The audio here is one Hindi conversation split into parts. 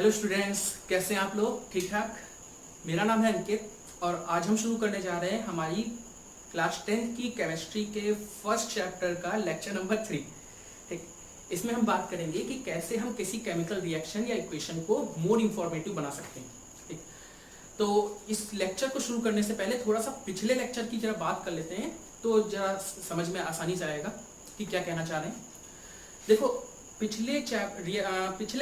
हेलो स्टूडेंट्स, कैसे हैं आप लोग? ठीक ठाक। मेरा नाम है अंकित और आज हम शुरू करने जा रहे हैं हमारी क्लास 10 की केमिस्ट्री के फर्स्ट चैप्टर का लेक्चर नंबर 3। ठीक, इसमें हम बात करेंगे कि कैसे हम किसी केमिकल रिएक्शन या इक्वेशन को मोर इंफॉर्मेटिव बना सकते हैं। ठीक, तो इस लेक्चर को शुरू करने से पहले थोड़ा सा पिछले लेक्चर की जरा बात कर लेते हैं, तो जरा समझ में आसानी से आएगा कि क्या कहना चाह रहे हैं। देखो, पिछले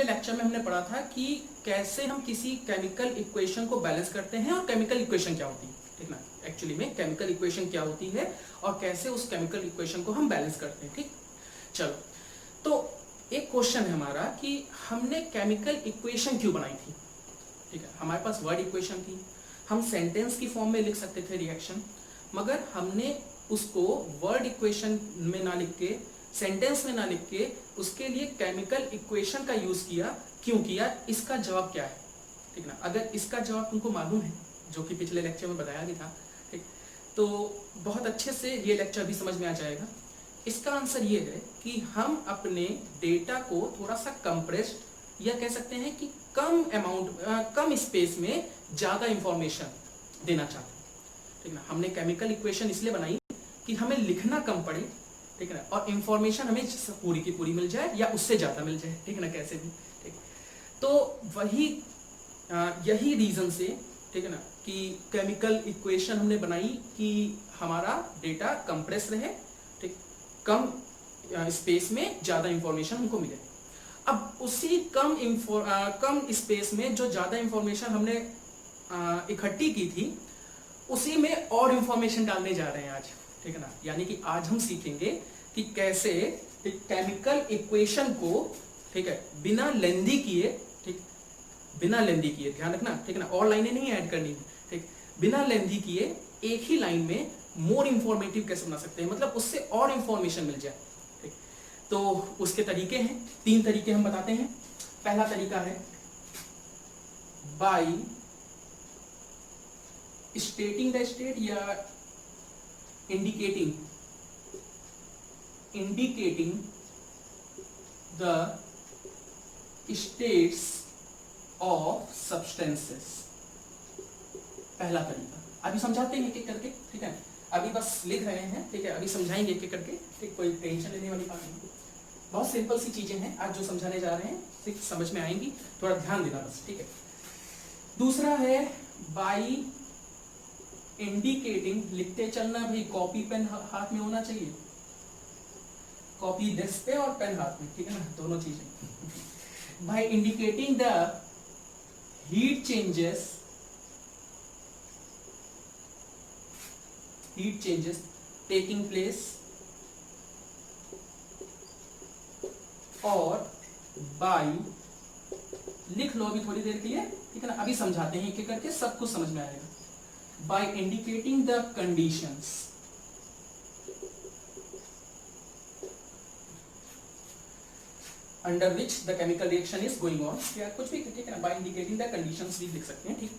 लेक्चर में हमने पढ़ा था कि कैसे हम किसी केमिकल इक्वेशन को बैलेंस करते हैं और केमिकल इक्वेशन क्या होती है। ठीक ना, एक्चुअली में केमिकल इक्वेशन क्या होती है और कैसे उस केमिकल इक्वेशन को हम बैलेंस करते हैं। ठीक, चलो, तो एक क्वेश्चन है हमारा कि हमने केमिकल इक्वेशन क्यों बनाई थी। ठीक है, हमारे पास वर्ड इक्वेशन थी, हम सेंटेंस की फॉर्म में लिख सकते थे रिएक्शन, मगर हमने उसको वर्ड इक्वेशन में ना लिख के, सेंटेंस में ना लिख के, उसके लिए केमिकल इक्वेशन का यूज किया। क्यों किया, इसका जवाब क्या है? ठीक ना, अगर इसका जवाब तुमको मालूम है, जो कि पिछले लेक्चर में बताया भी था, ठीक, तो बहुत अच्छे से ये लेक्चर भी समझ में आ जाएगा। इसका आंसर ये है कि हम अपने डेटा को थोड़ा सा कंप्रेस्ड, या कह सकते हैं कि कम अमाउंट, कम स्पेस में ज्यादा इंफॉर्मेशन देना चाहते हैं। ठीक ना, हमने केमिकल इक्वेशन इसलिए बनाई कि हमें लिखना कम पड़े, ठीक है ना, और इंफॉर्मेशन हमें पूरी की पूरी मिल जाए या उससे ज्यादा मिल जाए। ठीक है ना, कैसे भी। ठीक, तो वही यही रीजन से, ठीक है ना, कि केमिकल इक्वेशन हमने बनाई कि हमारा डेटा कंप्रेस रहे, ठीक, कम स्पेस में ज्यादा इंफॉर्मेशन हमको मिले। अब उसी कम स्पेस में जो ज्यादा इंफॉर्मेशन हमने इकट्ठी की थी, उसी में और इंफॉर्मेशन डालने जा रहे हैं आज। ठीक है ना, यानी कि आज हम सीखेंगे कि कैसे केमिकल इक्वेशन को, ठीक है, बिना लेंदी किए, ठीक, बिना लेंदी किए, ध्यान रखना, ठीक है ना, और लाइनें नहीं ऐड करनी है। ठीक, बिना लेंदी किए एक ही लाइन में मोर इंफॉर्मेटिव कैसे बना सकते हैं, मतलब उससे और इंफॉर्मेशन मिल जाए। ठीक, तो उसके तरीके हैं, 3 तरीके हम बताते हैं। पहला तरीका है बाय स्टेटिंग द स्टेट या indicating the states of substances। पहला तरीका अभी समझाते हैं एक एक करके। ठीक है, अभी बस लिख रहे हैं, ठीक है, अभी समझाएंगे एक एक करके। ठीक, कोई टेंशन लेने वाली बात नहीं, बहुत सिंपल सी चीजें हैं आज जो समझाने जा रहे हैं। ठीक, समझ में आएंगी, थोड़ा ध्यान देना बस। ठीक है, दूसरा है बाई इंडिकेटिंग, लिखते चलना भाई, कॉपी पेन हाथ में होना चाहिए, कॉपी डेस्क पे और पेन हाथ में, ठीक है ना, दोनों चीजें। By indicating the heat changes taking place, और बाय, लिख लो अभी थोड़ी देर के लिए, ठीक है ना, अभी समझाते हैं एक एक करके, सब कुछ समझ में आएगा। By indicating the conditions under which the chemical reaction is going on, या कुछ भी, ठीक है ना, by indicating the conditions भी लिख सकते हैं। ठीक,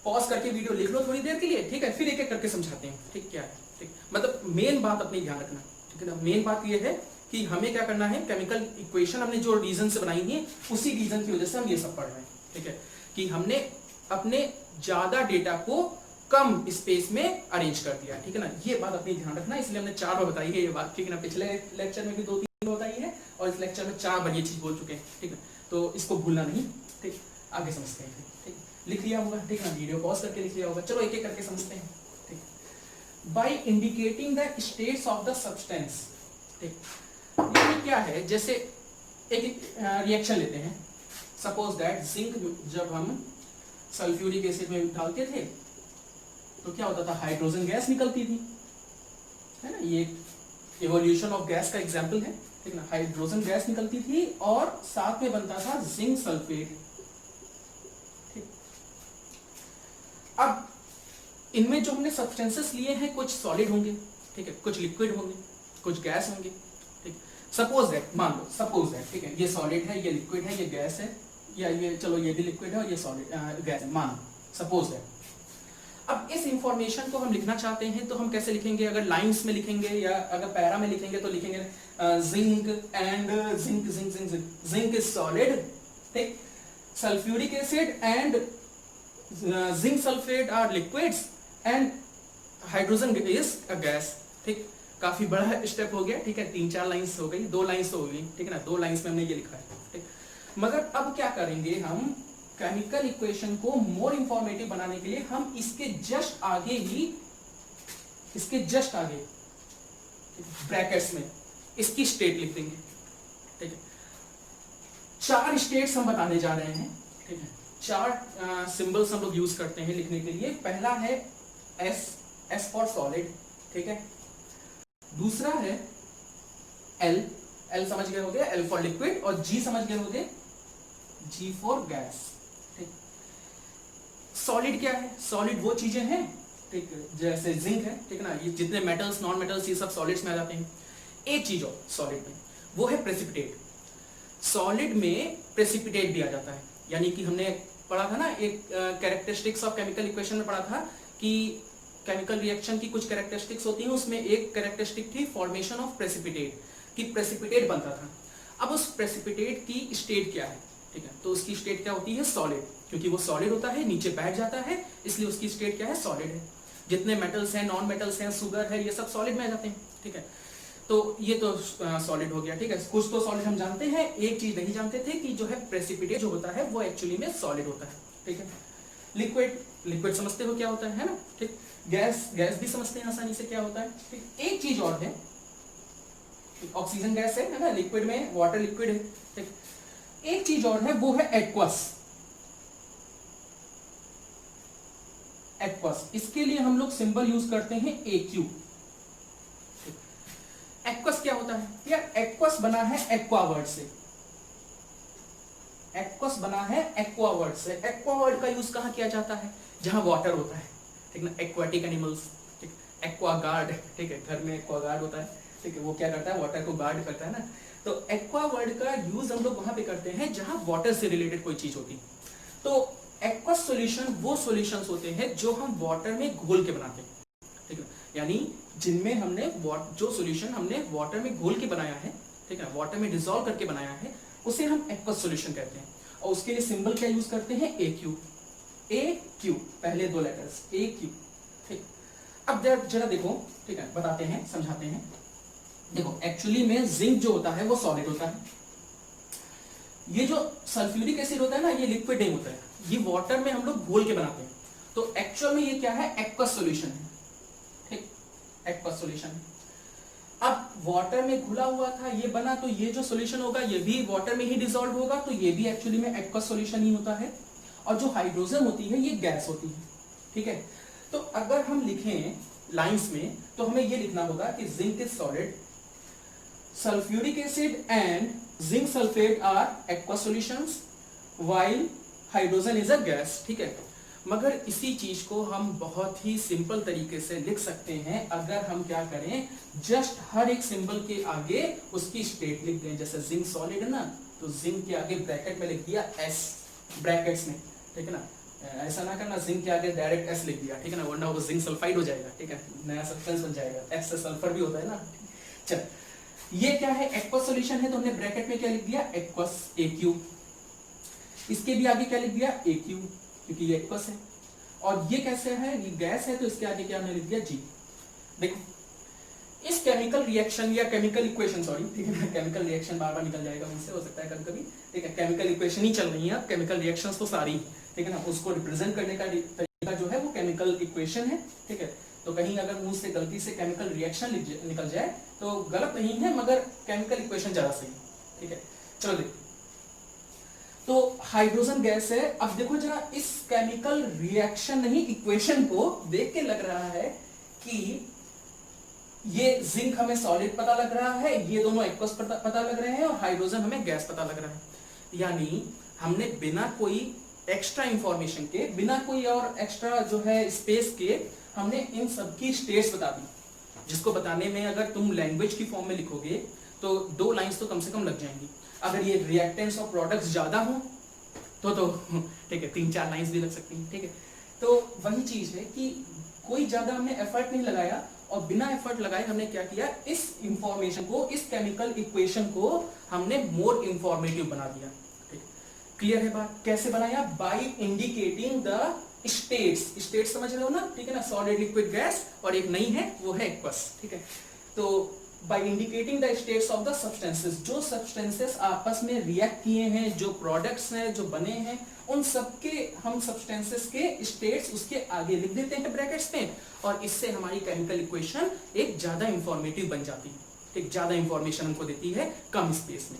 पॉज करके वीडियो लिख लो थोड़ी देर के लिए, ठीक है, फिर एक एक करके समझाते हैं। ठीक, क्या है, ठीक, मतलब मेन बात अपनी ध्यान रखना, ठीक है ना, मेन बात ये है कि हमें क्या करना है, केमिकल इक्वेशन हमने जो रीजन से बनाई है, उसी रीजन की वजह से हम ये सब पढ़ रहे हैं। ठीक है, कि हमने अपने ज्यादा डेटा को कम स्पेस में अरेंज कर दिया। ठीक है ना, ये बात अपनी ध्यान रखना, इसलिए हमने 4 बार बताई है ये बात। ठीक है ना, पिछले लेक्चर में भी 2-3 बताई है और इस लेक्चर में 4 बार ये चीज बोल चुके हैं। ठीक है, तो इसको भूलना नहीं। ठीक, आगे समझते हैं। ठीक, लिख लिया होगा, ठीक है ना, वीडियो पॉज करके लिख लिया होगा। चलो एक एक करके समझते हैं। ठीक, by indicating the states of the substance. ठीक, ये क्या है, जैसे एक रिएक्शन लेते हैं, सपोज दैट जिंक जब हम सल्फ्यूरिक एसिड में डालते थे तो क्या होता था, हाइड्रोजन गैस निकलती थी, है ना, ये इवोल्यूशन ऑफ गैस का एग्जांपल है। ठीक ना, हाइड्रोजन गैस निकलती थी और साथ में बनता था जिंक सल्फेट। ठीक, अब इनमें जो हमने सब्सटेंसेस लिए हैं, कुछ सॉलिड होंगे, ठीक है, कुछ लिक्विड होंगे, कुछ गैस होंगे। ठीक, सपोज दैट, मान लो, सपोज दैट, ठीक है, ये सॉलिड है, ये लिक्विड है, ये गैस है, या ये, चलो ये भी लिक्विड है और ये सॉलिड गैस है, मान सपोज दैट। अब इस इंफॉर्मेशन को हम लिखना चाहते हैं तो हम कैसे लिखेंगे, अगर लाइंस में लिखेंगे या अगर पैरा में लिखेंगे तो लिखेंगे zinc and zinc zinc zinc zinc is solid, ठीक, sulphuric acid and zinc sulphate are liquids and hydrogen is a gas. ठीक, काफी बड़ा स्टेप हो गया। ठीक है, 3-4 लाइंस हो गई, 2 लाइंस हो गई। ठीक है ना, 2 लाइंस में हमने ये लिखा है। ठीक, मगर अब क्या करेंगे हम, केमिकल इक्वेशन को मोर इंफॉर्मेटिव बनाने के लिए हम इसके जस्ट आगे ही, इसके जस्ट आगे ब्रैकेट्स में इसकी स्टेट लिख देंगे। ठीक है, 4 स्टेट्स हम बताने जा रहे हैं। ठीक है, 4 सिंबल्स हम लोग यूज करते हैं लिखने के लिए। पहला है एस, एस फॉर सॉलिड। ठीक है, दूसरा है एल, एल समझ गए होंगे, एल फॉर लिक्विड, और जी समझ गए होंगे, जी फॉर गैस। ठीक, सॉलिड क्या है, सॉलिड वो चीजें हैं, ठीक है, जैसे जिंक है, ठीक है ना, ये जितने मेटल्स, नॉन मेटल्स, ये सब सॉलिड्स में आ जाते हैं। एक चीज और सॉलिड में, वो है प्रेसिपिटेट। सॉलिड में प्रेसिपिटेट भी आ जाता है, यानी कि हमने पढ़ा था ना, एक कैरेक्टरिस्टिक्स ऑफ केमिकल इक्वेशन में पढ़ा था कि केमिकल रिएक्शन की कुछ कैरेक्टरिस्टिक्स होती हैं, उसमें एक कैरेक्टरिस्टिक थी फॉर्मेशन ऑफ प्रेसिपिटेट, कि प्रेसिपिटेट बनता था। अब उस प्रेसिपिटेट की स्टेट क्या है, ठीक है, तो उसकी स्टेट क्या होती है, सॉलिड, क्योंकि वो सॉलिड होता है, नीचे बैठ जाता है, इसलिए उसकी स्टेट क्या है, सॉलिड है। जितने मेटल्स हैं, नॉन मेटल्स हैं, शुगर है, ये सब सॉलिड में आ जाते हैं। ठीक है, तो ये तो सॉलिड हो गया। ठीक है, कुछ तो सॉलिड हम जानते हैं, एक चीज नहीं जानते थे कि जो है प्रेसिपिटेट जो होता है वो एक्चुअली में सॉलिड होता है। ठीक है, लिक्विड, लिक्विड समझते हो क्या होता है ना। ठीक, गैस, गैस भी समझते हैं आसानी से क्या होता है। ठीक, एक चीज और है, ऑक्सीजन गैस है ना, लिक्विड में, वाटर लिक्विड है। ठीक, एक चीज और है, वो है एक्वस। एक्वस, इसके लिए हम लोग सिंबल यूज करते हैं AQ। एक्वस क्या होता है यार, एक्वस बना है एक्वा वर्ड से, एक्वस बना है एक्वा वर्ड से। एक्वा वर्ड का यूज कहां किया जाता है, जहां वाटर होता है, ठीक ना, एक्वाटिक एनिमल्स। ठीक, एक्वा गार्ड, ठीक है, घर में एक्वा गार्ड होता है, ठीक है, वो क्या करता है, वाटर को गार्ड करता है ना। तो एक्वा वर्ड का यूज हम लोग वहां पे करते हैं जहां वाटर से रिलेटेड कोई चीज होती है। तो एक्वस सॉल्यूशन वो सॉल्यूशंस होते हैं जो हम वाटर में घोल के बनाते हैं। ठीक है, यानी जिनमें हमने जो सॉल्यूशन हमने वाटर में घोल के बनाया है, ठीक है, वाटर में डिसॉल्व करके बनाया है, उसे हम एक्वस सॉल्यूशन कहते हैं। और उसके लिए सिंबल क्या यूज करते हैं, AQ। AQ, पहले 2 लेटर्स AQ। ठीक, अब जरा देखो, ठीक है, बताते हैं, समझाते हैं। देखो, एक्चुअली में जिंक जो होता है वो सॉलिड होता है। ये जो सल्फ्यूरिक एसिड होता है ना, ये लिक्विड नहीं होता है, ये वाटर में हम लोग घोल के बनाते हैं। तो एक्चुअल में ये क्या है, एक्वस सॉल्यूशन है। ठीक, एक्वस सॉल्यूशन। अब वाटर में घुला हुआ था, ये बना, तो ये जो सॉल्यूशन होगा ये भी वाटर में ही डिसॉल्व होगा, तो ये भी एक्चुअली में एक्वस सॉल्यूशन ही होता है। और जो हाइड्रोजन होती है ये गैस होती है। ठीक है, तो अगर हम लिखें लाइंस में, तो हमें ये लिखना होगा कि zinc is solid, sulfuric acid and zinc sulfate are aqueous solutions while hydrogen is a gas। ठीक है, मगर इसी चीज को हम बहुत ही सिंपल तरीके से लिख सकते हैं अगर हम क्या करें, जस्ट हर एक सिंबल के आगे उसकी स्टेट लिख दें। जैसे जिंक सॉलिड है ना, तो जिंक के आगे ब्रैकेट में लिख दिया S, ब्रैकेट्स में। ठीक है ना, ऐसा ना करना जिंक के आगे डायरेक्ट S लिख दिया, ठीक है ना, वरना वो जिंक सल्फाइड हो जाएगा। ठीक है, नया सब्सटेंस बन जाएगा, S से सल्फर भी होता है ना। चल, ये क्या है, एक्वस सॉल्यूशन है, तो हमने ब्रैकेट में क्या लिख दिया, एक्वस AQ। इसके भी आगे क्या लिख दिया, AQ, क्योंकि ये एक्वस है। और ये कैसे है, ये गैस है, तो इसके आगे क्या हमने लिख दिया, G। देखो, इस केमिकल रिएक्शन या केमिकल इक्वेशन, सॉरी, ठीक है, केमिकल रिएक्शन बार बार निकल जाएगा मुझसे, हो सकता है कभी कभी। ठीक है, केमिकल इक्वेशन ही चल रही है, केमिकल रिएक्शंस तो सारी, ठीक है ना, उसको रिप्रेजेंट करने का तरीका जो है वो केमिकल इक्वेशन है। ठीक है, तो कहीं अगर मुंह से गलती से केमिकल रिएक्शन निकल जाए तो गलत नहीं है, मगर केमिकल इक्वेशन ज्यादा सही। ठीक है, चलो देखो, तो हाइड्रोजन गैस है। अब देखो जरा, इस केमिकल रिएक्शन नहीं, इक्वेशन को देख के लग रहा है कि ये जिंक हमें सॉलिड पता लग रहा है, ये दोनों एक्वस पता लग रहे हैं, और हाइड्रोजन हमें गैस पता लग रहा है। यानी हमने बिना कोई एक्स्ट्रा इंफॉर्मेशन के, बिना कोई और एक्स्ट्रा जो है स्पेस के, हमने इन सबकी स्टेट्स बता दी, जिसको बताने में अगर तुम लैंग्वेज की फॉर्म में लिखोगे तो 2 लाइंस तो कम से कम लग जाएंगी। अगर ये रिएक्टेंट्स और प्रोडक्ट्स ज्यादा हो तो ठीक है, 3-4 लाइंस भी लग सकती हैं। ठीक है, तो वही चीज है कि कोई ज्यादा हमने एफर्ट नहीं लगाया, और बिना एफर्ट लगाए हमने क्या किया, इस इंफॉर्मेशन को, इस केमिकल इक्वेशन को हमने मोर इंफॉर्मेटिव बना दिया। ठीक, क्लियर है बात? कैसे बनाया? By indicating the states. States समझ रहे हो ना? ठीक है ना, सॉलिड लिक्विड गैस, और एक नई है वो है एक्वस। ठीक है, तो by indicating the states of the substances, जो सब्सटेंसेस आपस में रिएक्ट किए हैं, जो प्रोडक्ट्स हैं जो बने हैं, उन सबके हम सब्सटेंसेस के स्टेट्स उसके आगे लिख देते हैं ब्रैकेट्स में, और इससे हमारी केमिकल इक्वेशन एक ज्यादा इंफॉर्मेटिव बन जाती है, एक ज्यादा इंफॉर्मेशन हमको देती है कम स्पेस में।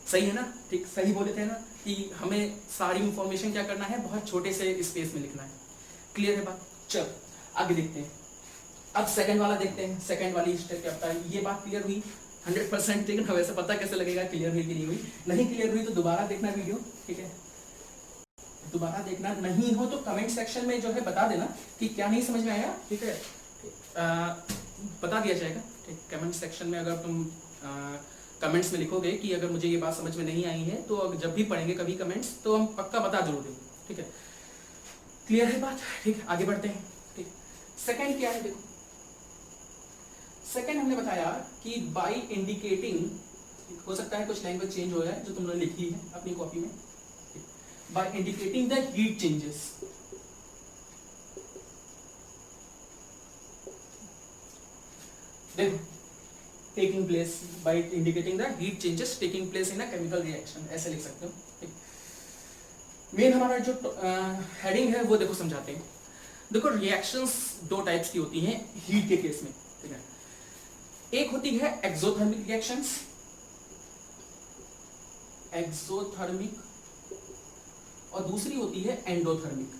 सही है ना? ठीक, सही बोले थे ना कि हमें सारी इंफॉर्मेशन क्या करना है, बहुत छोटे से स्पेस में लिखना है। क्लियर है बात? चल आगे देखते हैं। अब सेकंड वाला देखते हैं, सेकंड वाली स्टेप क्या होता है। ये बात क्लियर हुई 100%? ठीक है, वैसे पता कैसे लगेगा क्लियर हुई कि नहीं हुई? नहीं क्लियर हुई तो दोबारा देखना वीडियो, ठीक है, दोबारा देखना। नहीं हो तो कमेंट सेक्शन में जो है बता देना कि क्या नहीं समझ में आया, ठीक है, बता दिया जाएगा। ठीक, कमेंट सेक्शन में अगर तुम कमेंट्स में लिखोगे कि अगर मुझे ये बात समझ में नहीं आई है, तो जब भी पढ़ेंगे कभी कमेंट्स तो हम पक्का बता जरूर देंगे। ठीक है, क्लियर है बात? ठीक, आगे बढ़ते हैं। ठीक, सेकंड क्या है देखो, सेकंड हमने बताया कि बाय इंडिकेटिंग, हो सकता है कुछ लैंग्वेज चेंज हो जाए जो तुमने लिखी है अपनी कॉपी में, by indicating the heat changes. देखो, taking place, by indicating the heat changes taking place in a chemical reaction, ऐसे लिख सकते हो। मेन हमारा जो हेडिंग है वो देखो समझाते हैं। देखो, रिएक्शंस दो टाइप्स की होती हैं हीट के केस में। ठीक है, एक होती है एक्सोथर्मिक रिएक्शंस, एक्सोथर्मिक, और दूसरी होती है एंडोथर्मिक।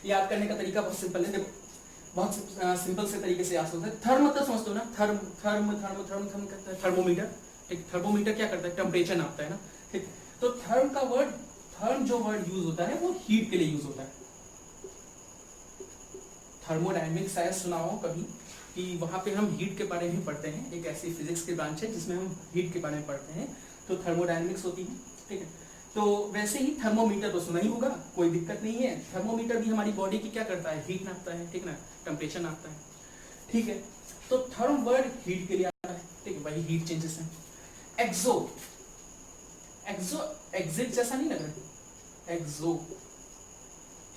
याद करने का तरीका बहुत सिंपल है, देखो बहुत सिंपल से तरीके से याद होता है। थर्म मतलब समझते हो ना, therm therm therm therm therm करता है थर्मोमीटर। ठीक, थर्मोमीटर क्या करता है, टेम्परेचर नापता है ना। ठीक, तो थर्म का वर्ड, थर्म जो वर्ड यूज होता है वो हीट के लिए यूज होता है। थर्मोडायनेमिक्स शायद सुना हो कभी, कि वहां पे हम हीट के बारे में पढ़ते हैं, एक ऐसी फिजिक्स की ब्रांच है जिसमें हम हीट के बारे में पढ़ते हैं, तो थर्मोडायनेमिक्स होती है। ठीक है, तो वैसे ही थर्मोमीटर तो सुना ही होगा, कोई दिक्कत नहीं है। थर्मोमीटर भी हमारी बॉडी की क्या करता है, हीट नापता है, ठीक ना, टेम्परेचर नापता है। ठीक है, तो थर्म वर्ड हीट के लिए आता है। ठीक है, वही हीट चेंजेस है। एक्सो, एक्सो एग्जिट जैसा नहीं लग रहा, एक्सो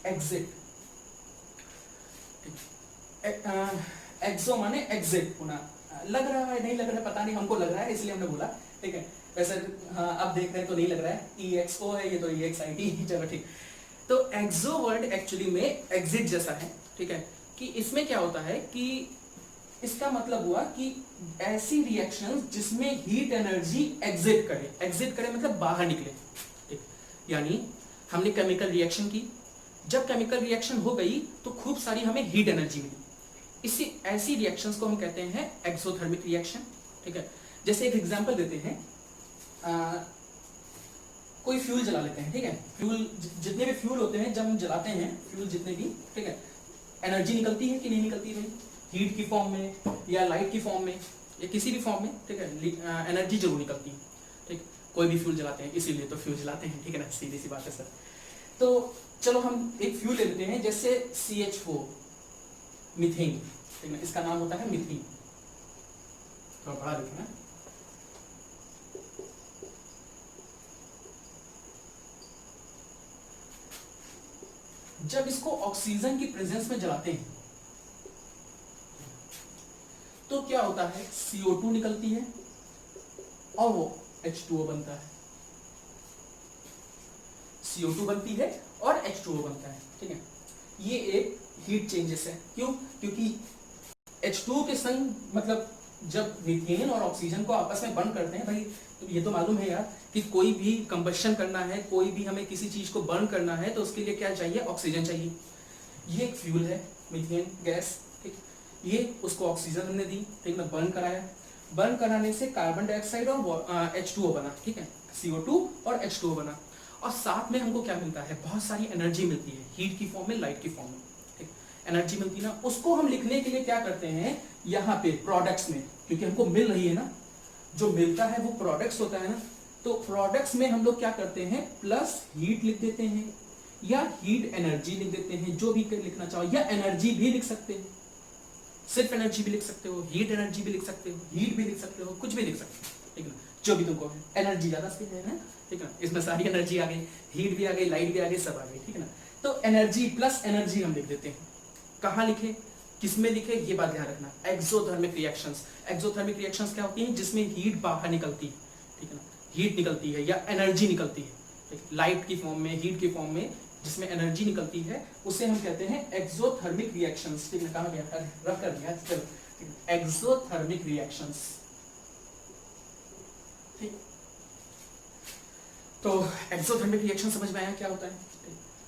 एग्जिट, एक्सो माने एग्जिट होना। लग रहा है नहीं लग रहा है पता नहीं, हमको लग रहा है इसलिए हमने बोला। ठीक है, वैसे हाँ अब देख रहे हैं तो नहीं लग रहा है, EXO है ये तो EXIT। चलो ठीक, तो एक्सो वर्ड एक्चुअली में एग्जिट जैसा है। ठीक है, कि इसमें क्या होता है कि इसका मतलब हुआ कि ऐसी रिएक्शंस जिसमें हीट एनर्जी एग्जिट करे, एग्जिट करे मतलब बाहर निकले। ठीक, यानी हमने केमिकल रिएक्शन की, जब केमिकल रिएक्शन हो गई तो खूब सारी हमें हीट एनर्जी मिली। इसी ऐसी रिएक्शंस को हम कहते हैं एक्सोथर्मिक रिएक्शन। ठीक है, जैसे एक एग्जांपल देते हैं, कोई फ्यूल जला लेते हैं। ठीक है, फ्यूल जितने भी फ्यूल होते हैं जब हम जलाते हैं फ्यूल जितने भी, ठीक है, एनर्जी निकलती है कि नहीं निकलती भाई, हीट की फॉर्म में या लाइट की फॉर्म में या किसी भी फॉर्म में। ठीक है, एनर्जी जरूर निकलती है। ठीक, कोई भी फ्यूल जलाते हैं इसीलिए तो फ्यूल जलाते हैं। ठीक है ना, सीधी सी बात है सर। तो चलो हम एक फ्यूल ले लेते हैं, जैसे CH4 मीथेन। ठीक है, इसका नाम होता है मीथेन, तो बड़ा लिखना। जब इसको ऑक्सीजन की प्रेजेंस में जलाते हैं तो क्या होता है, CO2 निकलती है और वो H2O बनता है। CO2 बनती है और H2O बनता है। ठीक है, ये एक हीट चेंजेस है। क्यों? क्योंकि H2O के संग मतलब जब मीथेन और ऑक्सीजन को आपस में बर्न करते हैं भाई, तो ये तो मालूम है यार कि कोई भी कंबशन करना है, कोई भी हमें किसी चीज को बर्न करना है तो उसके लिए क्या चाहिए, ऑक्सीजन चाहिए। ये एक फ्यूल है मीथेन गैस। ठीक, ये उसको ऑक्सीजन हमने दी, ठीक ना, बर्न कराया, बर्न कराने से कार्बन डाइऑक्साइड और H2O बना। ठीक है, CO2 और H2O बना, और साथ में हमको क्या मिलता है, बहुत सारी एनर्जी मिलती है, हीट की फॉर्म में, लाइट की फॉर्म में। ठीक, एनर्जी मिलती है ना, उसको हम लिखने के लिए क्या करते हैं, यहाँ पे प्रोडक्ट्स में, क्योंकि हमको मिल रही है ना, जो मिलता है वो प्रोडक्ट्स होता है ना, तो प्रोडक्ट्स में हम लोग क्या करते हैं, प्लस हीट लिख देते हैं या हीट एनर्जी लिख देते हैं, जो भी लिखना चाहो, या एनर्जी भी लिख सकते हो, सिर्फ एनर्जी भी लिख सकते हो, हीट एनर्जी भी लिख सकते हो, हीट भी लिख सकते हो, कुछ भी लिख सकते हो। ठीक है ना, जो भी तुमको है, एनर्जी ज्यादा से है ना, ठीक है ना, इसमें सारी एनर्जी आ गई, हीट भी आ गई, लाइट भी आ गई, सब आ गई, ठीक है ना। तो एनर्जी प्लस एनर्जी हम लिख देते हैं। कहाँ लिखे, किसमें लिखे, ये बात ध्यान रखना। एक्सोथर्मिक रिएक्शंस, एक्सोथर्मिक रिएक्शंस क्या होती हैं, जिसमें हीट बाहर निकलती है, ठीक है ना, हीट निकलती है या एनर्जी निकलती है, लाइट की फॉर्म में, हीट की फॉर्म में, जिसमें एनर्जी निकलती है, उसे हम कहते हैं एक्सोथर्मिक रिएक्शंस। ठीक है, कहाँ गया, रख कर दिया, चलो, एक्सोथर्मिक रिएक्शंस। ठीक, तो एक्सोथर्मिक रिएक्शन समझ में आया क्या होता है,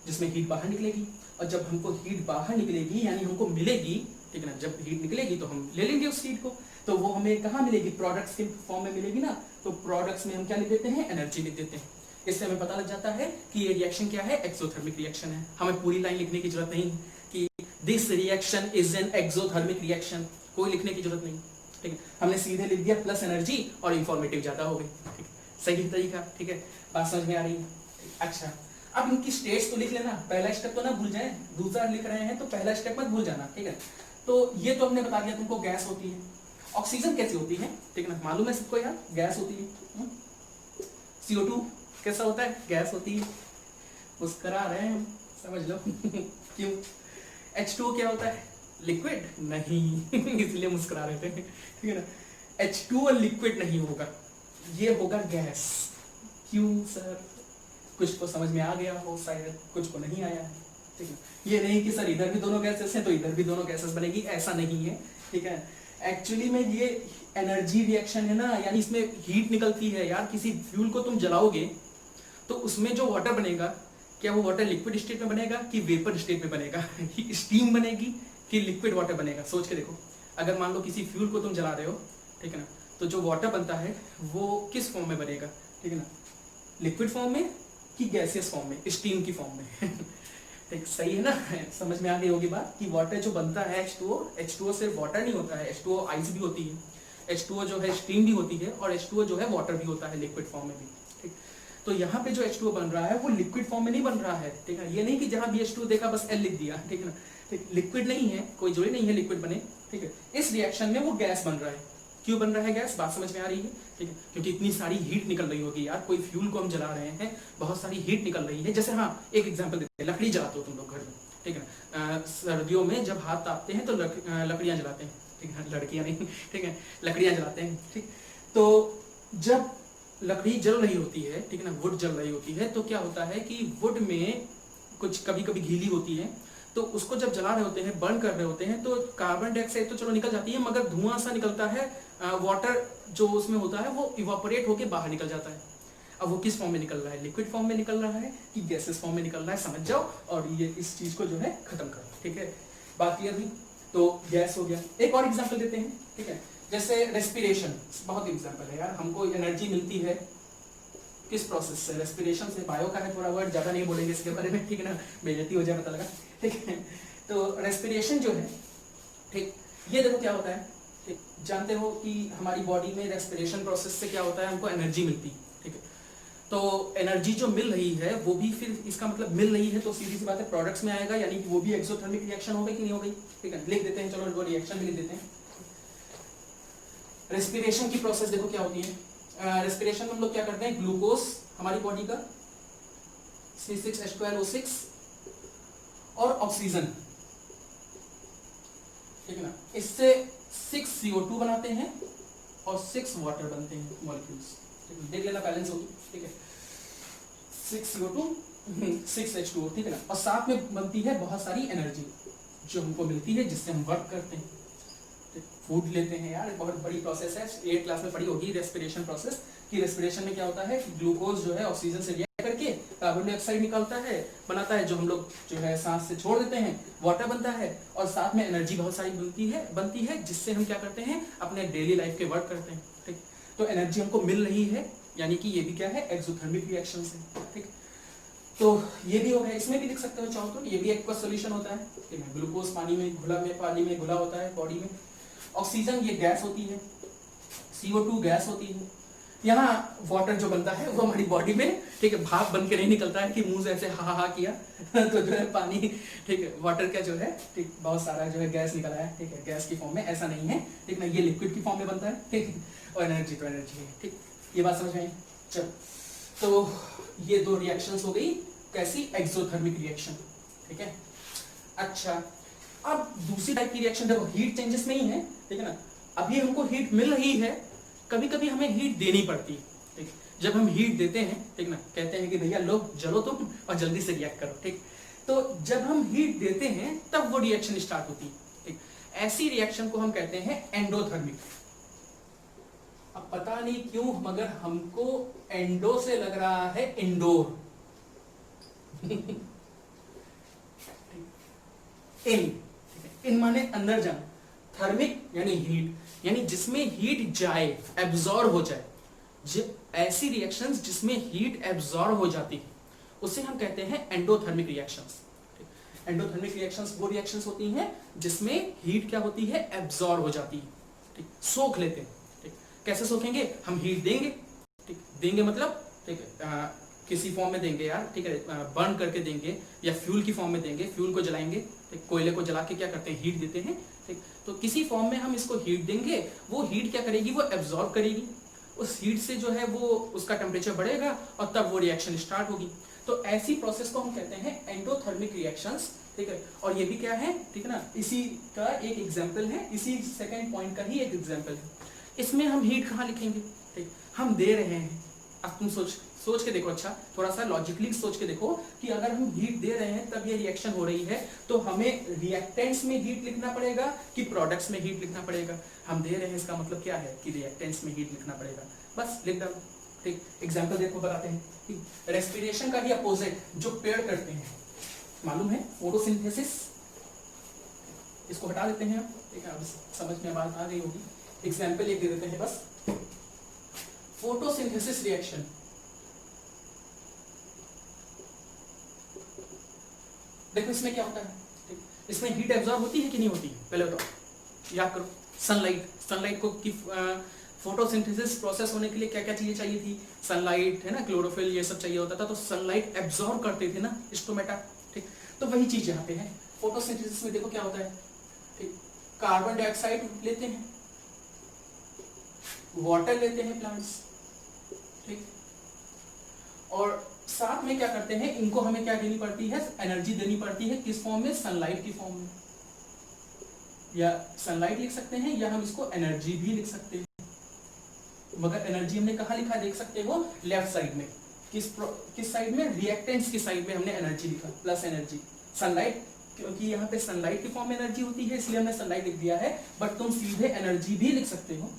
जिसमें हीट बाहर निकलेगी, और जब हमको हीट बाहर निकलेगी यानी हमको मिलेगी, ठीक है ना, जब हीट निकलेगी तो हम ले लेंगे उस हीट को, तो वो हमें कहाँ मिलेगी, प्रोडक्ट्स के फॉर्म में मिलेगी ना, तो प्रोडक्ट्स में हम क्या लिख देते हैं, एनर्जी लिख देते हैं। इससे हमें पता लग जाता है कि ये रिएक्शन क्या है, एक्सोथर्मिक रिएक्शन है। हमें पूरी लाइन लिखने की जरूरत नहीं कि this reaction is an exothermic reaction, कोई लिखने की जरूरत नहीं, ठीक है, हमने सीधे लिख दिया प्लस एनर्जी और इंफॉर्मेटिव ज्यादा हो गई, ठीक है, सही तरीका, ठीक है, बात समझ में आ रही है। अच्छा, अब इनकी स्टेट्स तो लिख लेना, पहला स्टेप तो ना भूल जाए, दूसरा लिख रहे हैं तो पहला स्टेप मत भूल जाना, ठीक है। तो ये तो हमने बता दिया तुमको, गैस होती है। ऑक्सीजन कैसी होती है, ठीक है ना, मालूम है सबको यार, गैस होती है। CO2 कैसा होता है, गैस होती है। मुस्कुरा रहे हैं, समझ लो क्यों। H2O क्या होता है, लिक्विड नहीं इसलिए मुस्कुरा रहे थे, ठीक है ना। H2O लिक्विड नहीं होगा, ये होगा गैस। क्यों सर, कुछ को समझ में आ गया हो शायद, कुछ को नहीं आया है, ठीक है। ये नहीं कि सर इधर भी दोनों गैसेस हैं तो इधर भी दोनों गैसेस बनेगी, ऐसा नहीं है, ठीक है। एक्चुअली में ये एनर्जी रिएक्शन है ना, यानी इसमें हीट निकलती है यार। किसी फ्यूल को तुम जलाओगे तो उसमें जो वाटर बनेगा, क्या वो वाटर लिक्विड स्टेट में बनेगा कि वेपर स्टेट में बनेगा स्टीम बनेगी कि लिक्विड वाटर बनेगा, सोच के देखो। अगर मान लो किसी फ्यूल को तुम जला रहे हो, ठीक है ना, तो जो वाटर बनता है वो किस फॉर्म में बनेगा, ठीक है ना, लिक्विड फॉर्म में कि गैसियस फॉर्म में, स्टीम की फॉर्म में ठीक, सही है ना, समझ में आ गई होगी बात कि वाटर जो बनता है H2O सिर्फ वाटर नहीं होता है, H2O आइस भी होती है, H2O जो है स्टीम भी होती है, और H2O जो है वाटर भी होता है लिक्विड फॉर्म में भी, ठीक। तो यहाँ पे जो H2O बन रहा है वो लिक्विड फॉर्म में नहीं बन रहा है, ठीक है। ये नहीं कि जहां भी H2O देखा बस L लिख दिया, ठीक है ना, ठीक, लिक्विड नहीं है, कोई जरूरी नहीं है लिक्विड बने, ठीक है। इस रिएक्शन में वो गैस बन रहा है। क्यों बन रहा है गैस, बात समझ में आ रही है, ठीक है, क्योंकि इतनी सारी हीट निकल रही होगी यार। कोई फ्यूल को हम जला रहे हैं, बहुत सारी हीट निकल रही है। जैसे हाँ, एक एग्जांपल देते हैं, लकड़ी जलाते हो तुम लोग घर में, ठीक है ना, सर्दियों में जब हाथ तापते हैं तो लकड़ियां जलाते हैं, ठीक है, लड़कियां नहीं, ठीक है, लकड़ियां जलाते हैं, ठीक। तो जब लकड़ी जल रही होती है, ठीक है ना, वुड जल रही होती है, तो क्या होता है कि वुड में कुछ कभी कभी गीली होती है, तो उसको जब जला रहे होते हैं, बर्न कर रहे होते हैं, तो कार्बन डाइऑक्साइड तो चलो निकल जाती है, मगर धुआं सा निकलता है, वाटर जो उसमें होता है वो इवापोरेट होके बाहर निकल जाता है। अब वो किस फॉर्म में निकल रहा है, लिक्विड फॉर्म में निकल रहा है कि गैसेस फॉर्म में निकल रहा है, समझ जाओ, और ये इस चीज को जो है खत्म करो, ठीक है। बात क्लियर हुई, तो गैस हो गया। एक और एग्जांपल देते हैं, ठीक है, जैसे रेस्पिरेशन, बहुत एग्जांपल है यार। हमको एनर्जी मिलती है किस प्रोसेस से, रेस्पिरेशन से। बायो का है थोड़ा वर्ड, ज्यादा नहीं बोलेंगे इसके बारे में, ठीक है ना, बेइज्जती हो जाए, पता लगा, ठीक है। तो रेस्पिरेशन जो है, ठीक, ये देखो क्या होता है, ठीक, जानते हो कि हमारी बॉडी में रेस्पिरेशन प्रोसेस से क्या होता है, हमको एनर्जी मिलती है, ठीक है। तो एनर्जी जो मिल रही है वो भी, फिर इसका मतलब मिल रही है तो सीधी सी बात है प्रोडक्ट्स में आएगा, यानी कि वो भी एक्सोथर्मिक रिएक्शन हो गई कि नहीं हो गई, ठीक है। लिख देते हैं, चलो वो रिएक्शन भी लिख देते हैं। रेस्पिरेशन की प्रोसेस देखो क्या होती है। रेस्पिरेशन में हम लोग क्या करते हैं, ग्लूकोज हमारी बॉडी का C6H12O6 और ऑक्सीजन, ठीक है ना, इससे 6 CO2 बनाते हैं और 6 वाटर बनते हैं मॉलिक्यूल्स, देख लेना बैलेंस होगी, ठीक है। 6 CO2 6 H2O, ठीक है ना, और साथ में बनती है बहुत सारी एनर्जी जो हमको मिलती है, जिससे हम वर्क करते हैं, फूड लेते हैं यार। बहुत बड़ी प्रोसेस है, 8th क्लास में पढ़ी होगी रेस्पिरेशन प्रोसेस, कि रेस्पिरेशन में क्या होता है कि ग्लूकोज जो है ऑक्सीजन से रिएक्ट करके कार्बन डाइऑक्साइड निकालता है, बनाता है, जो हम लोग जो है सांस से छोड़ देते हैं, वाटर बनता है, और साथ में एनर्जी बहुत सारी बनती है, जिससे हम क्या करते हैं, अपने डेली लाइफ के वर्क करते हैं, ठीक। तो एनर्जी हमको मिल रही है, यानी कि ये भी क्या है, एक्सोथर्मिक रिएक्शन है, ठीक। तो ये भी हो गया, इसमें भी लिख सकते हो चाहो तो, ये भी एक सोल्यूशन होता है, ठीक है। ग्लूकोज पानी में घुला होता है बॉडी में। ऑक्सीजन ये गैस होती है, CO2 गैस होती है, यहाँ वाटर जो बनता है वो हमारी बॉडी में, ठीक है, भाप बन के नहीं निकलता है कि मुंह से ऐसे हा हा किया तो जो है पानी, ठीक है, वाटर का जो है, ठीक, बहुत सारा जो है गैस निकला है, ठीक है, गैस की फॉर्म में, ऐसा नहीं है, ठीक ना, ये लिक्विड की फॉर्म में बनता है, ठीक, और एनर्जी तो एनर्जी है, ठीक, ये बात समझ में आई। चलो, तो ये दो रिएक्शंस हो गई, कैसी, एक्सोथर्मिक रिएक्शन, ठीक है। अच्छा, अब दूसरी टाइप की रिएक्शन देखो, हीट चेंजेस में ही है, ठीक है ना, अभी हमको हीट मिल रही है, कभी कभी हमें हीट देनी पड़ती है, ठीक, जब हम हीट देते हैं, ठीक ना, कहते हैं कि भैया लो जलो तुम और जल्दी से रिएक्ट करो, ठीक, तो जब हम हीट देते हैं तब वो रिएक्शन स्टार्ट होती है, ठीक, ऐसी रिएक्शन को हम कहते हैं एंडोथर्मिक। अब पता नहीं क्यों मगर हमको एंडो से लग रहा है इंडोर इन माने अंदर जाना, थर्मिक यानी हीट, यानी जिसमें हीट जाए, एब्जॉर्ब हो जाए, ऐसी रिएक्शंस जिसमें हीट एब्जॉर्ब हो जाती है उसे हम कहते हैं एंडोथर्मिक रिएक्शंस। एंडोथर्मिक रिएक्शंस वो रिएक्शंस होती हैं जिसमें हीट क्या होती है, एब्जॉर्ब हो जाती है, ठीक, सोख लेते हैं, ठीक, कैसे सोखेंगे, हम हीट देंगे, ठीक, देंगे मतलब, ठीक है, किसी फॉर्म में देंगे यार, ठीक है, बर्न करके देंगे या फ्यूल की फॉर्म में देंगे, फ्यूल को जलाएंगे, ठीक, कोयले को जला के क्या करते हैं, हीट देते हैं, ठीक, तो किसी फॉर्म में हम इसको हीट देंगे, वो हीट क्या करेगी, वो एब्जॉर्ब करेगी, उस हीट से जो है वो उसका टेम्परेचर बढ़ेगा और तब वो रिएक्शन स्टार्ट होगी। तो ऐसी प्रोसेस को हम कहते हैं एंडोथर्मिक रिएक्शंस, ठीक है, और ये भी क्या है, ठीक है ना, इसी का एक एग्जांपल है, इसी सेकंड पॉइंट का ही एक एग्जांपल है। इसमें हम हीट कहाँ लिखेंगे, ठीक, हम दे रहे हैं, अब तुम सोच के देखो, अच्छा थोड़ा सा लॉजिकली सोच के देखो कि अगर हम हीट दे रहे हैं तब ये रिएक्शन हो रही है, तो हमें रिएक्टेंट्स में हीट लिखना पड़ेगा कि प्रोडक्ट्स में हीट लिखना पड़ेगा, हम दे रहे हैं इसका मतलब क्या है कि रिएक्टेंट्स में हीट लिखना पड़ेगा, बस लिख डालो, ठीक। एग्जांपल देखो, बताते हैं, रेस्पिरेशन का ही अपोजिट जो पेड़ करते हैं मालूम है, फोटोसिंथेसिस, इसको हटा देते हैं हम, ठीक है, अब समझ में बात आ गई होगी। एग्जांपल एक दे देते हैं बस, फोटोसिंथेसिस रिएक्शन, देखो इसमें क्या होता है, ठीक, इसमें हीट एब्जॉर्ब होती है कि नहीं होती है, पहले बताओ, याद करो, सनलाइट को की फोटोसिंथेसिस प्रोसेस होने के लिए क्या क्या चीजें चाहिए थी, सनलाइट है ना, क्लोरोफिल, ये सब चाहिए होता था, तो सनलाइट एब्जॉर्ब करते थे ना स्टोमेटा, ठीक, तो वही चीज यहाँ पे है, फोटोसिंथेसिस में देखो क्या होता है, ठीक, कार्बन डाइऑक्साइड लेते हैं, वाटर लेते हैं प्लांट्स, ठीक, और साथ में क्या करते हैं, इनको हमें क्या देनी पड़ती है, एनर्जी देनी पड़ती है, किस फॉर्म में, सनलाइट की फॉर्म में, या सनलाइट लिख सकते हैं या हम इसको एनर्जी भी लिख सकते हैं, मगर एनर्जी हमने कहाँ लिखा देख सकते हो, लेफ्ट साइड में, किस साइड में, रिएक्टेंट्स की साइड में हमने एनर्जी लिखा, प्लस एनर्जी, सनलाइट, क्योंकि यहाँ पे सनलाइट की फॉर्म में एनर्जी होती है इसलिए हमने सनलाइट लिख दिया है, बट तुम सीधे एनर्जी भी लिख सकते हो,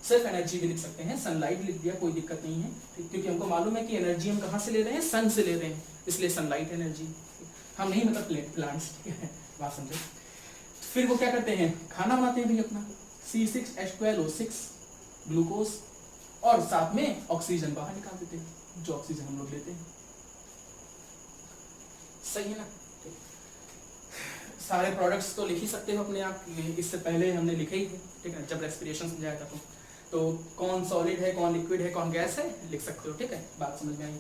सिर्फ एनर्जी भी लिख सकते हैं, सनलाइट लिख दिया कोई दिक्कत नहीं है, क्योंकि हमको मालूम है कि एनर्जी हम कहाँ से ले रहे हैं, सन से ले रहे हैं, इसलिए सनलाइट एनर्जी, हम नहीं मतलब प्लांट्स, ठीक है, बात समझे। फिर वो क्या करते हैं, खाना बनाते हैं भाई अपना, C6H12O6 ग्लूकोज, और साथ में ऑक्सीजन बाहर निकाल देते हैं, जो ऑक्सीजन हम लोग लेते हैं, सही है ना, सारे प्रोडक्ट्स तो लिख ही सकते हो अपने आप, इससे पहले हमने लिखे ही थे, ठीक है, जब रेस्पिरेशन समझाया था तो कौन सॉलिड है, कौन लिक्विड है, कौन गैस है, लिख सकते हो, ठीक है, बात समझ में आई।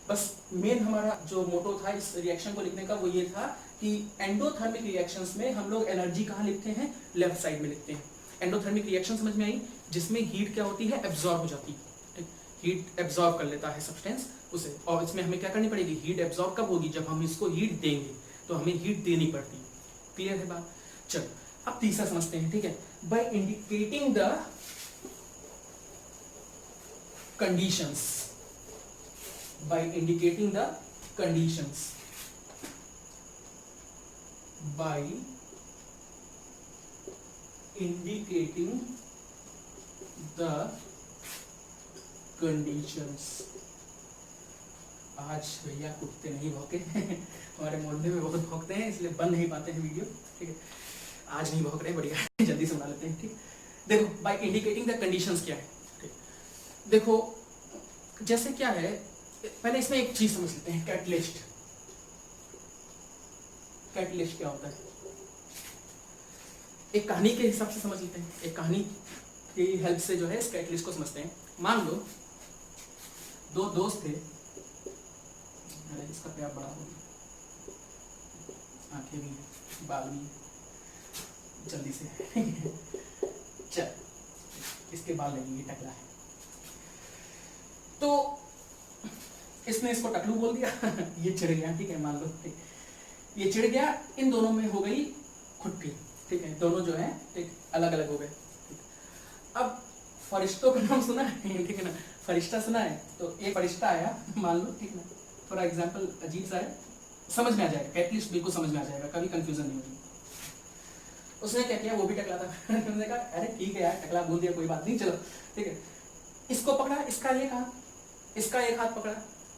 बस मेन हमारा जो मोटो था इस रिएक्शन को लिखने का वो ये था कि एंडोथर्मिक रिएक्शंस में हम लोग एनर्जी कहाँ लिखते हैं, लेफ्ट साइड में लिखते हैं। एंडोथर्मिक रिएक्शन समझ में आई, जिसमें हीट क्या होती है, एब्जॉर्ब हो जाती है, ठीक, हीट एब्जॉर्ब कर लेता है सब्सटेंस उसे, और इसमें हमें क्या करनी पड़ेगी, हीट एब्जॉर्ब कब होगी, जब हम इसको हीट देंगे, तो हमें हीट देनी पड़ती है, क्लियर है बात। चलो अब तीसरा समझते हैं, ठीक है, by indicating the conditions, by indicating the conditions, by indicating the conditions। आज भैया कुत्ते नहीं भौंके हमारे मोहल्ले में बहुत भौंकते हैं इसलिए बन नहीं पाते हैं वीडियो, ठीक है, आज नहीं भौंक रहे, बढ़िया जल्दी सुना लेते हैं, ठीक। देखो बाय इंडिकेटिंग द कंडीशंस क्या है, ठीक, देखो जैसे क्या है, पहले इसमें एक चीज समझ लेते हैं, कैटलिस्ट। कैटलिस्ट क्या होता है, एक कहानी के हिसाब से समझ लेते हैं, एक कहानी की हेल्प से जो है इस कैटलिस्ट को समझते हैं। मान लो दो दोस्त थे, अरे इसका प्यार बड़ा हो गया, आंखें भी बाल भी, जल्दी से चल इसके बाल लगेंगे, टकला है। तो इसने इसको टकलू बोल दिया ये चिढ़ गया, ठीक है, मान लो ठीक, ये चिढ़ गया, इन दोनों में हो गई खुट्टी, ठीक है, दोनों जो है ठीक अलग अलग हो गए। अब फरिश्तों का नाम सुना है, ठीक है ना, फरिश्ता सुना है, तो एक फरिश्ता आया मान लो, ठीक है, थोड़ा एग्जाम्पल अजीब सा है, समझ में आ जाएगा, एटलीस्ट बिल्कुल समझ में आ जाएगा, कभी कंफ्यूजन नहीं होगी। उसने क्या किया, वो भी टकला था उसने कहा अरे ठीक है यार, टकला बोल दिया कोई बात नहीं, चलो ठीक है, इसको पकड़ा, इसका एक हाथ, इसका एक हाथ पकड़ा,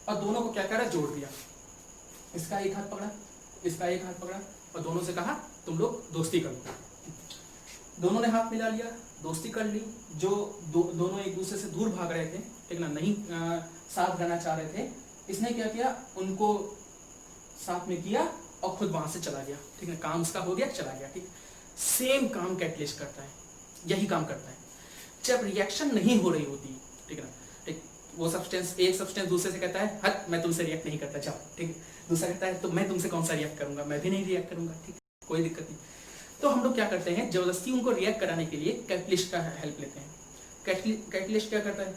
और दोनों को क्या करा, जोड़ दिया, इसका एक हाथ पकड़ा, इसका एक हाथ पकड़ा, और दोनों से कहा तुम लोग दोस्ती करो। दोनों ने हाथ मिला लिया, दोस्ती कर ली। जो दोनों एक दूसरे से दूर भाग रहे थे, ठीक ना, नहीं साथ रहना चाह रहे थे, इसने क्या किया, उनको साथ में किया और खुद वहां से चला गया, ठीक है, काम उसका हो गया, चला गया, ठीक। सेम काम कैटलिस्ट करता है, यही काम करता है। जब रिएक्शन नहीं हो रही होती, ठीक है ना, ठीक, वो सब्सटेंस, एक सब्सटेंस दूसरे से कहता है हट मैं तुमसे रिएक्ट नहीं करता, जाओ, ठीक है, दूसरा कहता है तो मैं तुमसे कौन सा रिएक्ट करूंगा, मैं भी नहीं रिएक्ट करूंगा, ठीक, कोई दिक्कत नहीं। तो हम लोग क्या करते हैं, जबरदस्ती उनको रिएक्ट कराने के लिए कैटलिस्ट का हेल्प लेते हैं। कैटलिस्ट क्या करता है,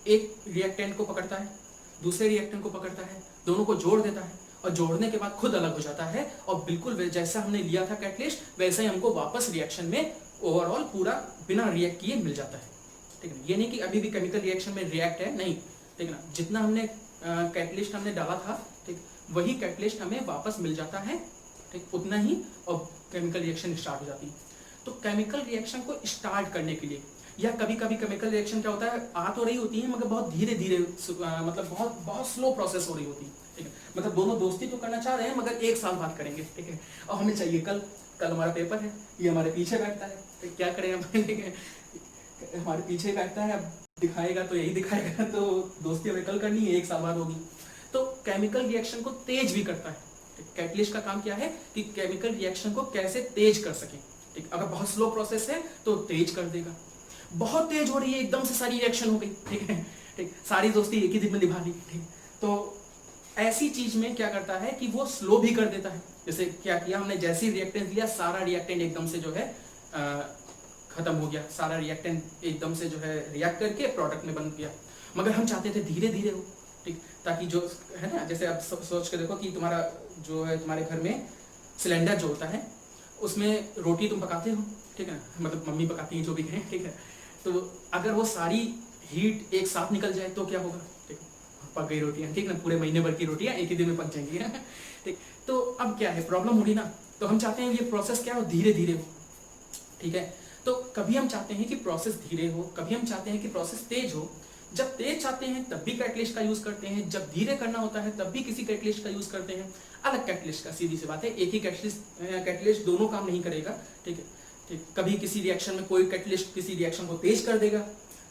एक रिएक्टेंट को पकड़ता है, दूसरे रिएक्टेंट को पकड़ता है, दोनों को जोड़ देता है, और जोड़ने के बाद खुद अलग हो जाता है, और बिल्कुल जैसा हमने लिया था कैटलिस्ट वैसे ही हमको वापस रिएक्शन में ओवरऑल पूरा बिना रिएक्ट किए मिल जाता है, ठीक है। ये नहीं कि अभी भी केमिकल रिएक्शन में रिएक्ट है, नहीं, ठीक ना, जितना हमने कैटलिस्ट हमने डाला था, ठीक, वही कैटलिस्ट हमें वापस मिल जाता है, ठीक, उतना ही, और केमिकल रिएक्शन स्टार्ट हो जाती है। तो केमिकल रिएक्शन को स्टार्ट करने के लिए, या कभी कभी केमिकल रिएक्शन क्या होता है, आ तो रही होती है मगर बहुत धीरे धीरे, मतलब बहुत बहुत स्लो प्रोसेस हो रही होती है, ठीक है, मतलब दोनों दोस्ती तो करना चाह रहे हैं मगर एक साल बाद करेंगे, ठीक है, और हमें चाहिए कल, कल हमारा पेपर है, ये हमारे पीछे बैठता है, तो क्या करें हम, ठीक है, हमारे पीछे बैठता है, अब दिखाएगा तो यही दिखाएगा, तो दोस्ती हमें कल करनी है, एक साल बाद होगी। तो केमिकल रिएक्शन को तेज भी करता है। कैटलिस्ट का काम क्या है कि केमिकल रिएक्शन को कैसे तेज कर सके, ठीक, अगर बहुत स्लो प्रोसेस है तो तेज कर देगा, बहुत तेज हो रही है एकदम से सारी रिएक्शन हो गई, ठीक है, ठीक, सारी दोस्ती एक ही दिन में निभा ली, ठीक, तो ऐसी चीज में क्या करता है कि वो स्लो भी कर देता है। जैसे क्या किया हमने, जैसे रिएक्टेंट लिया, सारा रिएक्टेंट एकदम से जो है खत्म हो गया, सारा रिएक्टेंट एकदम से जो है रिएक्ट करके प्रोडक्ट में बन गया, मगर हम चाहते थे धीरे धीरे हो, ठीक, ताकि जो है ना, जैसे आप सोच के देखो कि तुम्हारा जो है, तुम्हारे घर में सिलेंडर जो होता है उसमें रोटी तुम पकाते हो, ठीक है, मतलब मम्मी पकाती है जो भी है, ठीक है, तो अगर वो सारी हीट एक साथ निकल जाए तो क्या होगा, ठीक, पक गई रोटियां, ठीक ना, पूरे महीने भर की रोटियां एक ही दिन में पक जाएंगी ठीक। तो अब क्या है, प्रॉब्लम होगी ना, तो हम चाहते हैं ये प्रोसेस क्या हो, धीरे धीरे हो, ठीक है। तो कभी हम चाहते हैं कि प्रोसेस धीरे हो, कभी हम चाहते हैं कि प्रोसेस तेज हो। जब तेज चाहते हैं तब भी कैटलिस्ट का यूज करते हैं, जब धीरे करना होता है तब भी किसी कैटलिस्ट का यूज करते हैं, अलग कैटलिस्ट का, सीधी सी बात है, एक ही कैटलिस्ट दोनों काम नहीं करेगा, ठीक है, ठीक, कभी किसी रिएक्शन में कोई कैटलिस्ट किसी रिएक्शन को तेज कर देगा,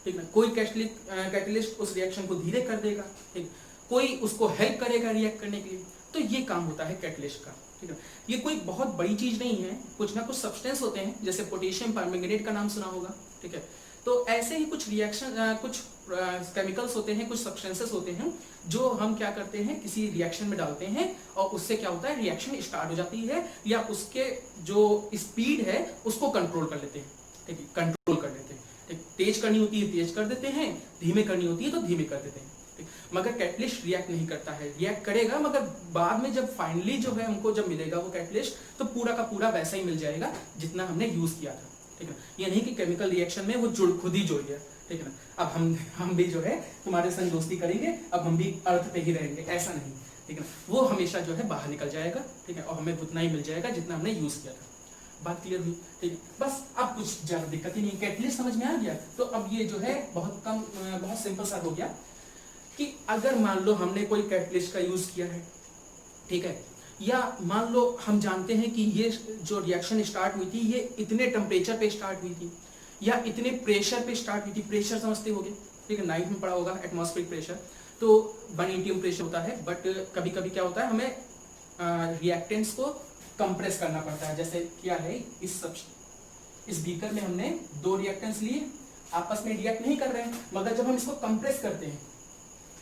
ठीक है, कोई कैटलिस्ट उस रिएक्शन को धीरे कर देगा, ठीक, कोई उसको हेल्प करेगा रिएक्ट करने के लिए। तो ये काम होता है कैटलिस्ट का, ठीक है। ये कोई बहुत बड़ी चीज नहीं है, कुछ ना कुछ सब्सटेंस होते हैं, जैसे पोटेशियम परमैंगनेट का नाम सुना होगा, ठीक है। तो ऐसे ही कुछ रिएक्शन, कुछ केमिकल्स होते हैं, कुछ सब्सटेंसेस होते हैं जो हम क्या करते हैं, किसी रिएक्शन में डालते हैं और उससे क्या होता है, रिएक्शन स्टार्ट हो जाती है, या उसके जो स्पीड है उसको कंट्रोल कर लेते हैं, ठीक है, कंट्रोल कर लेते हैं, ठीक, तेज करनी होती है तेज कर देते हैं, धीमे करनी होती है तो धीमे कर देते हैं, ठीक। मगर कैटलिस्ट रिएक्ट नहीं करता है, रिएक्ट करेगा मगर बाद में जब फाइनली जो है हमको जब मिलेगा वो कैटलिस्ट, तो पूरा का पूरा वैसा ही मिल जाएगा जितना हमने यूज किया था, ठीक है। ये नहीं कि केमिकल रिएक्शन में वो खुद ही जुड़ गया, ठीक है ना, अब हम भी जो है तुम्हारे संग दोस्ती करेंगे, अब हम भी अर्थ पे ही रहेंगे, ऐसा नहीं, ठीक है ना, वो हमेशा जो है बाहर निकल जाएगा, ठीक है, और हमें उतना ही मिल जाएगा जितना हमने यूज किया था। बात क्लियर हुई, ठीक है। बस अब कुछ ज्यादा दिक्कत ही नहीं, कैटलिस्ट समझ में आ गया। तो अब ये जो है बहुत कम, बहुत सिंपल सा हो गया कि अगर मान लो हमने कोई कैटलिस्ट का यूज किया है, ठीक है, या मान लो हम जानते हैं कि ये जो रिएक्शन स्टार्ट हुई थी ये इतने टेम्परेचर पे स्टार्ट हुई थी या इतने प्रेशर पे स्टार्ट हुई थी, प्रेशर समझते होगे, ठीक है, 9th में पढ़ा होगा एटमॉस्फेरिक प्रेशर, तो 1 atm प्रेशर होता है, बट कभी कभी क्या होता है, हमें रिएक्टेंट्स को कंप्रेस करना पड़ता है। जैसे क्या है, इस बीकर में हमने 2 रिएक्टेंट्स लिए आपस में रिएक्ट नहीं कर रहे हैं, मगर जब हम इसको कंप्रेस करते हैं,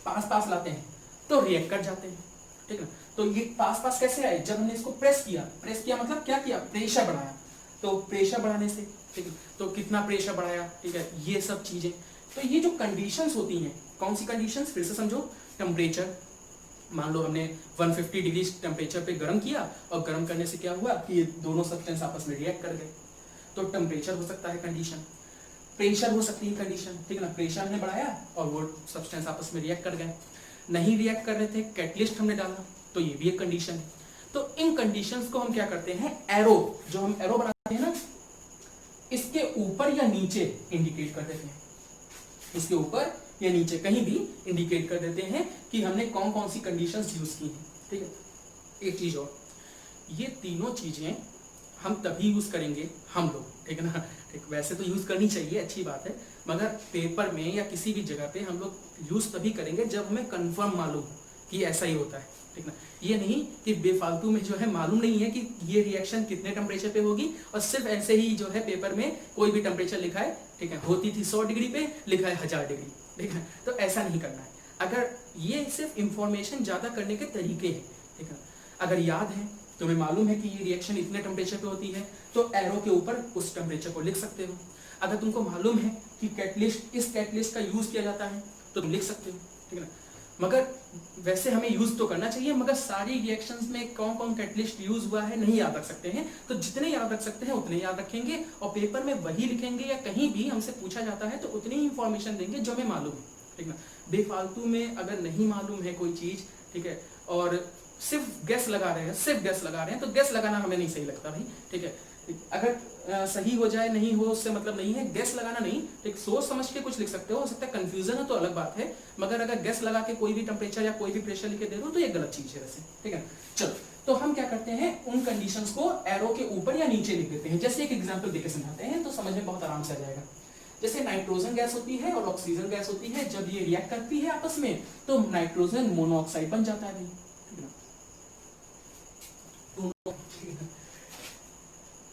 पास पास लाते हैं, तो रिएक्ट कर जाते हैं, ठीक है। तो ये पास पास कैसे आए, जब हमने इसको प्रेस किया मतलब क्या किया, प्रेशर बढ़ाया, तो प्रेशर बढ़ाने से, ठीक है, तो कितना प्रेशर बढ़ाया, ठीक है, ये सब चीजें। तो ये जो कंडीशंस होती हैं, कौन सी कंडीशंस, फिर से समझो, टेम्परेचर, मान लो हमने 150 डिग्री टेम्परेचर पे गर्म किया, और गर्म करने से क्या हुआ कि ये दोनों सब्सटेंस आपस में रिएक्ट कर गए, तो टेम्परेचर हो सकता है कंडीशन, प्रेशर हो सकती है कंडीशन, ठीक है ना, प्रेशर हमने बढ़ाया और वो सब्सटेंस आपस में रिएक्ट कर गए। नहीं रिएक्ट कर रहे थे, कैटलिस्ट हमने डाला, तो ये भी एक कंडीशन है। तो इन कंडीशंस को हम क्या करते हैं, एरो, जो हम एरो बनाते हैं ना, इसके ऊपर या नीचे इंडिकेट कर देते हैं, इसके ऊपर या नीचे कहीं भी इंडिकेट कर देते हैं कि हमने कौन कौन सी कंडीशंस यूज की हैं, ठीक है। एक चीज और, ये तीनों चीजें हम तभी यूज करेंगे हम लोग, ठीक है ना, ठीक, वैसे तो यूज करनी चाहिए, अच्छी बात है, मगर पेपर में या किसी भी जगह पे हम लोग यूज तभी करेंगे जब हमें कंफर्म मालूम हो कि ऐसा ही होता है, ठीक ना। ये नहीं कि बेफालतू में जो है मालूम नहीं है कि ये रिएक्शन कितने टेम्परेचर पे होगी, और सिर्फ ऐसे ही जो है पेपर में कोई भी टेम्परेचर लिखा है, ठीक है, होती थी 100 डिग्री पे, लिखा है 1000 डिग्री, ठीक है, तो ऐसा नहीं करना है। अगर ये सिर्फ इंफॉर्मेशन ज्यादा करने के तरीके हैं, ठीक है, अगर याद है, तुम्हें मालूम है कि ये रिएक्शन इतने टेम्परेचर पे होती है, तो एरो के ऊपर उस टेम्परेचर को लिख सकते हो। अगर तुमको मालूम है कि कैटलिस्ट, इस कैटलिस्ट का यूज किया जाता है, तो तुम लिख सकते हो, ठीक है ना। मगर वैसे हमें यूज तो करना चाहिए, मगर सारी रिएक्शंस में कौन कौन कैटलिस्ट यूज हुआ है नहीं याद रख सकते हैं, तो जितने याद रख सकते हैं उतने याद रखेंगे, और पेपर में वही लिखेंगे, या कहीं भी हमसे पूछा जाता है तो उतनी ही इंफॉर्मेशन देंगे जो हमें मालूम है, ठीक ना। बेफालतू में अगर नहीं मालूम है कोई चीज, ठीक है, और सिर्फ गैस लगा रहे हैं, तो गैस लगाना हमें नहीं सही लगता भाई, ठीक है। अगर सही हो जाए नहीं हो उससे मतलब नहीं है, गैस लगाना नहीं, ठीक, सोच समझ के कुछ लिख सकते हो सकता है कंफ्यूजन है तो अलग बात है, मगर अगर गैस लगा के कोई भी टेम्परेचर या कोई भी प्रेशर लिख के दे रहे हो तो ये गलत चीज है वैसे, ठीक है। चलो, तो हम क्या करते हैं, उन कंडीशंस को एरो के ऊपर या नीचे लिख देते हैं। जैसे एक एग्जांपल देके समझाते हैं तो समझ में बहुत आराम से आ जाएगा। जैसे नाइट्रोजन गैस होती है और ऑक्सीजन गैस होती है, जब ये रिएक्ट करती है आपस में तो नाइट्रोजन मोनोऑक्साइड बन जाता है,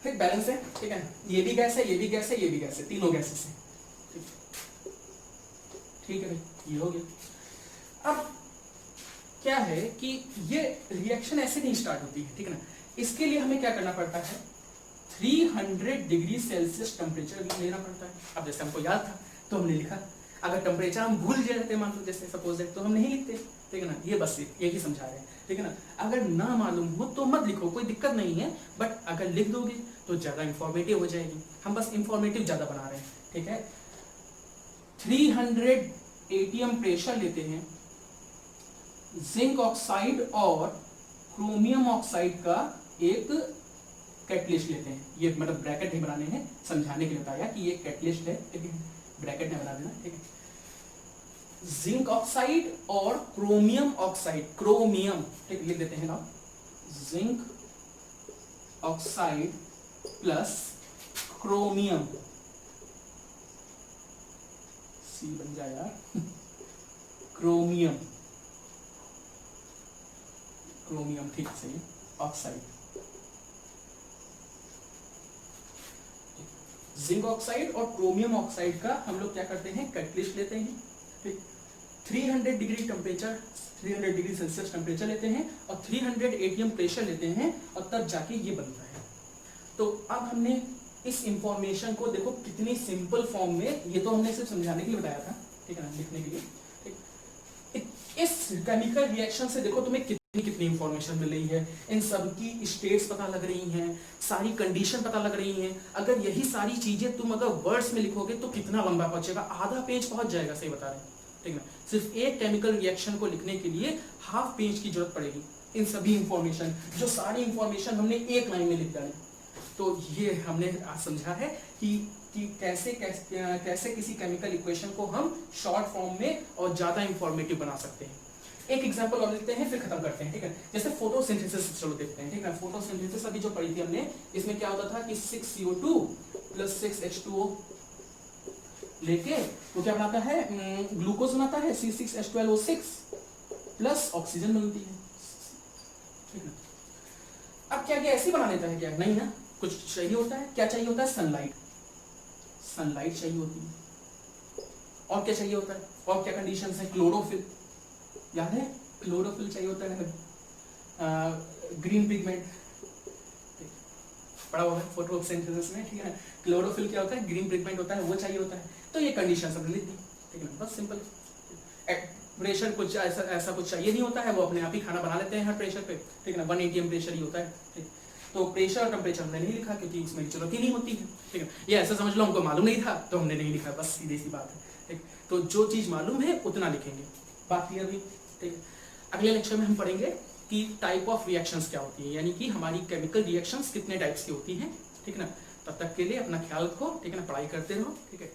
फिर बैलेंस है, ठीक है, ये भी गैस है, ये भी गैस है, ये भी गैस है, तीनों गैसेस हैं, ठीक है भाई, ये हो गया। अब क्या है कि ये रिएक्शन ऐसे नहीं स्टार्ट होती है, ठीक है ना, इसके लिए हमें क्या करना पड़ता है, 300 डिग्री सेल्सियस टेम्परेचर लेना पड़ता है। अब जैसे हमको याद था तो हमने लिखा, अगर टेम्परेचर हम भूल जाते मान लो जैसे सपोज है, तो हम नहीं लिखते, ठीक है ना, ये बस यही समझा रहे हैं, ठीक है ना। अगर ना मालूम हो तो मत लिखो, कोई दिक्कत नहीं है, बट अगर लिख दोगे तो ज्यादा इंफॉर्मेटिव हो जाएगी, हम बस इंफॉर्मेटिव ज्यादा बना रहे हैं, ठीक है। 300 एटीएम प्रेशर लेते हैं, जिंक ऑक्साइड और क्रोमियम ऑक्साइड का एक कैटलिस्ट लेते हैं, ये मतलब ब्रैकेट नहीं बनाने हैं, समझाने के लिए बताया कि ये कैटलिस्ट है, ठीक है, ब्रैकेट में बना देना, ठीक है। जिंक ऑक्साइड और क्रोमियम ऑक्साइड, क्रोमियम, ठीक, लिख देते हैं ना, जिंक ऑक्साइड प्लस क्रोमियम, सी बन जाए यार, क्रोमियम, क्रोमियम, ठीक सही, ऑक्साइड, जिंक ऑक्साइड और क्रोमियम ऑक्साइड का हम लोग क्या करते हैं, कैटलिस्ट लेते हैं, ठीक, 300 degree temperature, 300 degree Celsius temperature लेते हैं और 300 एटीएम प्रेशर लेते हैं, और तब जाके ये बनता है। तो अब हमने इस इंफॉर्मेशन को देखो कितनी सिंपल फॉर्म में, ये तो हमने सिर्फ समझाने के लिए बताया था, ठीक है ना, लिखने के लिए, ठीक। इस केमिकल रिएक्शन से देखो तुम्हें कितनी इंफॉर्मेशन मिल रही है, इन सब की स्टेट्स पता लग रही हैं, सारी कंडीशन पता लग रही हैं। अगर यही सारी चीजें तुम अगर वर्ड्स में लिखोगे तो कितना लंबा पहुंचेगा, आधा पेज पहुंच जाएगा, सही बता रहे हैं, ठीक ना। सिर्फ एक केमिकल रिएक्शन को लिखने के लिए हाफ पेज की जरूरत पड़ेगी, इन सभी इंफॉर्मेशन, जो सारी इंफॉर्मेशन हमने एक लाइन में लिख डाली। तो ये हमने आज समझा है कि कैसे किसी केमिकल इक्वेशन को हम शॉर्ट फॉर्म में और ज्यादा इंफॉर्मेटिव बना सकते हैं। एक एग्जांपल और लेते हैं फिर खत्म करते हैं, ठीक है। जैसे फोटोसिंथेसिस चलो देखते हैं, ठीक है। फोटोसिंथेसिस अभी जो पढ़ी थी हमने, इसमें क्या होता था कि 6CO2 प्लस 6H2O लेके वो क्या बनाता है, ग्लूकोज बनाता है, C6H12O6 प्लस ऑक्सीजन बनती है, ठीक है। अब क्या ऐसे बना लेता है क्या, नहीं ना, कुछ चाहिए होता है, क्या चाहिए होता है, सनलाइट, सनलाइट चाहिए होती है, और क्या चाहिए होता है, और क्या कंडीशन है, क्लोरोफिल, याद है क्लोरोफिल चाहिए होता है, ग्रीन पिगमेंट पढ़ा होगा फोटोसिंथेसिस में, ठीक है ना। क्लोरोफिल क्या होता है, ग्रीन पिगमेंट होता है, वो चाहिए होता है। तो ये कंडीशन सब लिख दी, ठीक है ना, बस सिंपल। प्रेशर कुछ ऐसा कुछ चाहिए नहीं होता है, वो अपने आप ही खाना बना लेते हैं हर प्रेशर पे, ठीक है ना, 1 atm प्रेशर ही होता है, ठीक। तो प्रेशर और टेम्परेचर हमने नहीं लिखा क्योंकि उसमें जरूरत ही नहीं होती है, ठीक है। ये ऐसा समझ लो हमको मालूम नहीं था तो हमने नहीं लिखा, बस सीधी सी बात है, ठीक। तो जो चीज मालूम है उतना लिखेंगे, बात क्लियर हुई, ठीक है। अगले लेक्चर में हम पढ़ेंगे कि टाइप ऑफ रिएक्शंस क्या होती है, यानी कि हमारी केमिकल रिएक्शंस कितने टाइप्स की होती हैं, ठीक है ना। तब तक के लिए अपना ख्याल रखो, ठीक है ना, पढ़ाई करते रहो, ठीक है।